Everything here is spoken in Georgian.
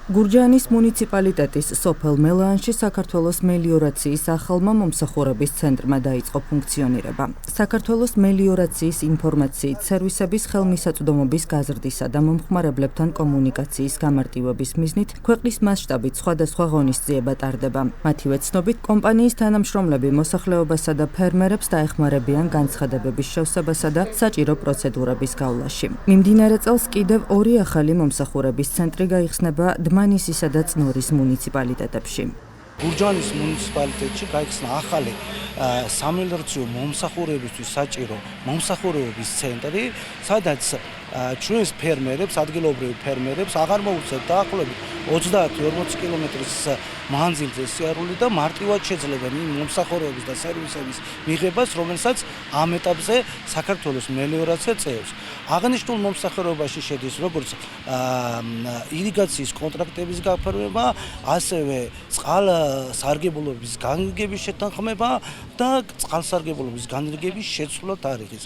გურჯაანის მუნიციპალიტეტის სოფელ მელაანში საქართველოს მელიორაციის ახალმა მომსახურების ცენტრმა დაიწყო ფუნქციონირება. საქართველოს მელიორაციის ინფორმაციით სერვისების ხელმისაწვდომობის გაზრდისა და მომხმარებლებთან კომუნიკაციის გამარტივების მიზნით ქვეყნის მასშტაბით სხვადასხვა ღონისძიება ტარდება. მათივე ცნობით, კომპანიის თანამშრომლები მოსახლეობასა და ფერმერებს დაეხმარებიან განცხადებების შევსებასა და საჭირო პროცედურების გავლაში. მიმდინარე წელს კიდევ ორი ახალი მომსახურების ცენტრი გაიხსნება დმანისისა და წნორის მუნიციპალიტეტებში. გურჯაანის მუნიციპალიტეტში გაიხსნა ახალი სამელრაციო მომსახურებისთვის საჭირო მომსახურებების ცენტრი, სადაც ჩვენს ფერმერებს, ადგილობრივ ფერმერებს აღარ მოუწევთ დაახლოებით 30-40 კილომეტრის მანძილზე სიარული და მარტივად შეძლებენ იმ მომსახურებების და სერვისების მიღებას, რომელსაც ამ ეტაპზე საქართველოს მელიორაცია წევს. აღნიშნულ მომსახურებაში შედის როგორც ირიგაციის კონტრაქტების გაფორმება, ასევე წყალსარგებლობის განრიგების შეთანხმება და წყალსარგებლობის განრიგების შეცვლა თარიღის.